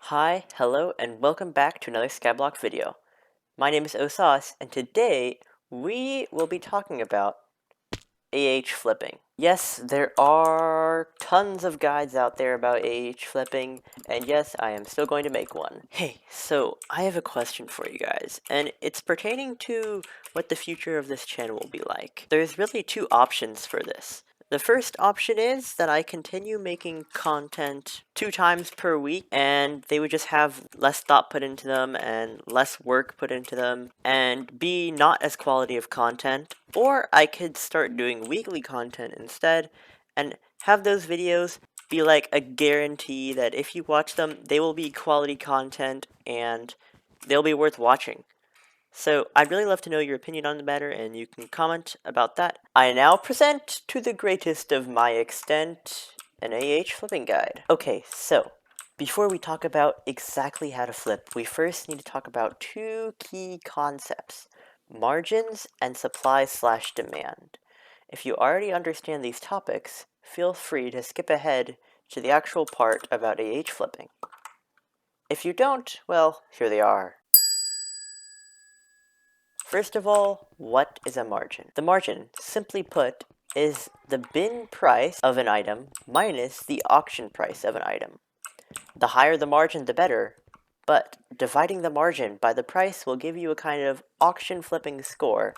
Hi, hello, and welcome back to another Skyblock video. My name is Osas, and today we will be talking about AH flipping. Yes, there are tons of guides out there about AH flipping, and yes, I am still going to make one. Hey, so I have a question for you guys, and it's pertaining to what the future of this channel will be like. There's really two options for this. The first option is that I continue making content 2 times per week, and they would just have less thought put into them and less work put into them, and be not as quality of content. Or I could start doing weekly content instead, and have those videos be like a guarantee that if you watch them, they will be quality content and they'll be worth watching. So I'd really love to know your opinion on the matter, and you can comment about that. I now present to the greatest of my extent an AH flipping guide. Okay, so before we talk about exactly how to flip, we first need to talk about two key concepts: margins and supply/demand. If you already understand these topics, feel free to skip ahead to the actual part about AH flipping. If you don't, well, here they are. First of all, what is a margin? The margin, simply put, is the bin price of an item minus the auction price of an item. The higher the margin, the better, but dividing the margin by the price will give you a kind of auction flipping score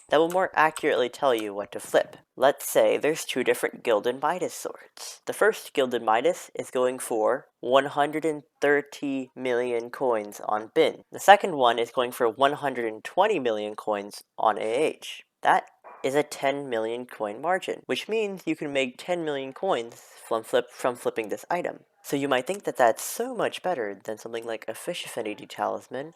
that will more accurately tell you what to flip. Let's say there's two different Gilded Midas swords. The first Gilded Midas is going for 130 million coins on bin. The second one is going for 120 million coins on AH. That is a 10 million coin margin, which means you can make 10 million coins from flipping this item. So you might think that that's so much better than something like a Fish Affinity Talisman,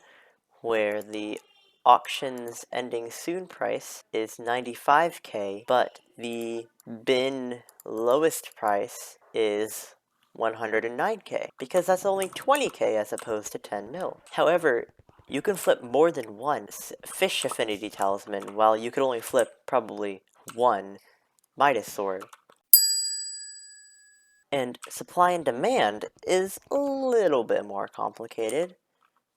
where the auction's ending soon price is 95k, but the bin lowest price is 109k, because that's only 20k as opposed to 10 mil. However, you can flip more than one Fish Affinity Talisman, while you could only flip probably one Midas Sword. And supply and demand is a little bit more complicated,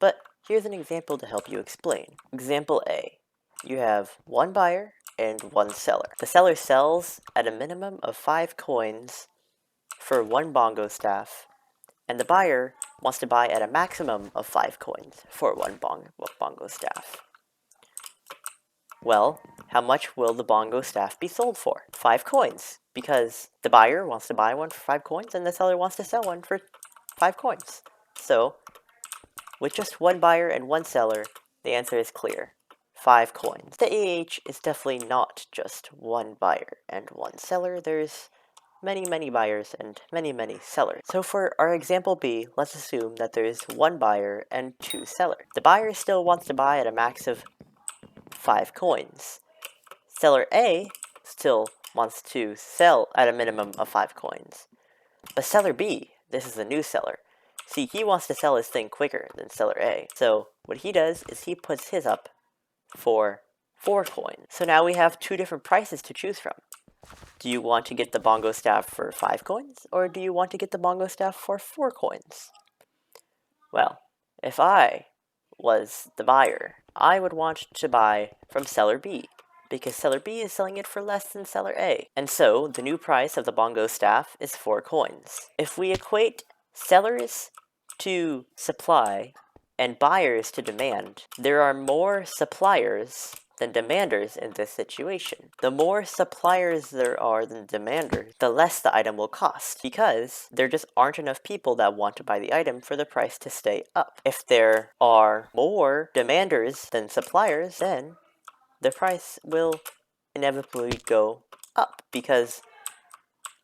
but here's an example to help you explain. Example A. You have one buyer and one seller. The seller sells at a minimum of 5 coins for one bongo staff, and the buyer wants to buy at a maximum of 5 coins for one bongo staff. Well, how much will the bongo staff be sold for? 5 coins, because the buyer wants to buy one for 5 coins and the seller wants to sell one for 5 coins. So, with just one buyer and one seller, the answer is clear: 5 coins. The AH is definitely not just one buyer and one seller. There's many buyers and many sellers. So for our example B, let's assume that there's one buyer and 2 sellers. The buyer still wants to buy at a max of 5 coins. Seller A still wants to sell at a minimum of 5 coins. But seller B, this is a new seller, see, he wants to sell his thing quicker than seller A. So what he does is he puts his up for 4 coins. So now we have 2 different prices to choose from. Do you want to get the bongo staff for 5 coins, or do you want to get the bongo staff for 4 coins? Well, if I was the buyer, I would want to buy from seller B, because seller B is selling it for less than seller A. And so the new price of the bongo staff is 4 coins. If we equate sellers to supply and buyers to demand, there are more suppliers than demanders in this situation. The more suppliers there are than demanders, the less the item will cost, because there just aren't enough people that want to buy the item for the price to stay up. If there are more demanders than suppliers, then the price will inevitably go up, because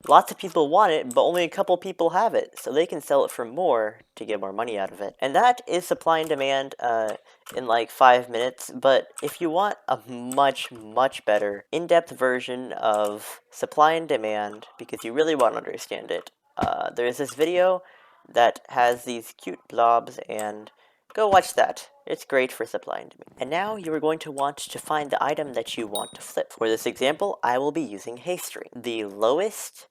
lots of people want it, but only a couple people have it, so they can sell it for more to get more money out of it. And that is supply and demand in like 5 minutes, but if you want a much better in-depth version of supply and demand, because you really want to understand it, there's this video that has these cute blobs, and go watch that. It's great for supply and demand. And now you are going to want to find the item that you want to flip. For this example, I will be using Haystring. The lowest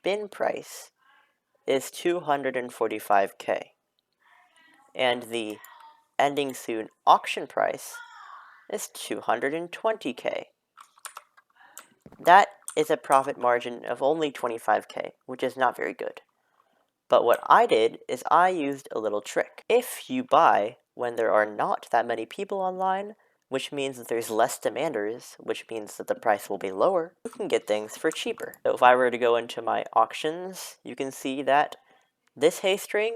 bin price is 245k. and the ending soon auction price is 220k. That is a profit margin of only 25k, which is not very good. But what I did is I used a little trick. If you buy when there are not that many people online, which means that there's less demanders, which means that the price will be lower, you can get things for cheaper. So if I were to go into my auctions, you can see that this hay string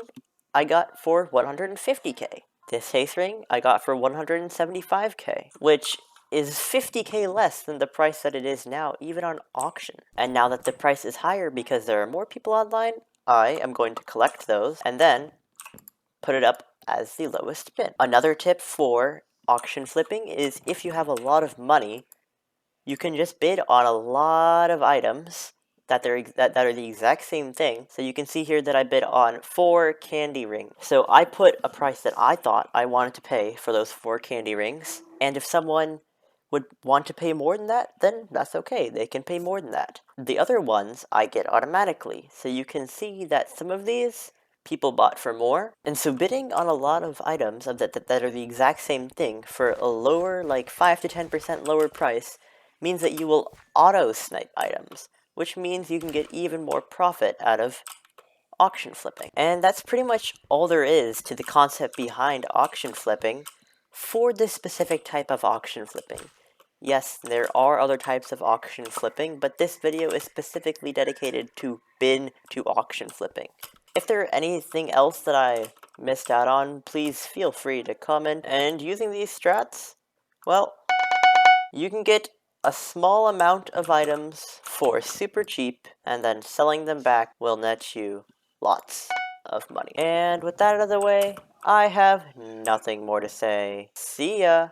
I got for 150k. This hay string I got for 175k, which is 50k less than the price that it is now, even on auction. And now that the price is higher because there are more people online, I am going to collect those and then put it up as the lowest bid. Another tip for auction flipping is if you have a lot of money, you can just bid on a lot of items that are the exact same thing. So you can see here that I bid on 4 candy rings. So I put a price that I thought I wanted to pay for those 4 candy rings. And if someone would want to pay more than that, then that's okay. They can pay more than that. The other ones I get automatically. So you can see that some of these people bought for more. And so bidding on a lot of items that are the exact same thing for a lower, like 5 to 10% lower price, means that you will auto-snipe items, which means you can get even more profit out of auction flipping. And that's pretty much all there is to the concept behind auction flipping for this specific type of auction flipping. Yes, there are other types of auction flipping, but this video is specifically dedicated to bin to auction flipping. If there's anything else that I missed out on, please feel free to comment. And using these strats, well, you can get a small amount of items for super cheap, and then selling them back will net you lots of money. And with that out of the way, I have nothing more to say. See ya!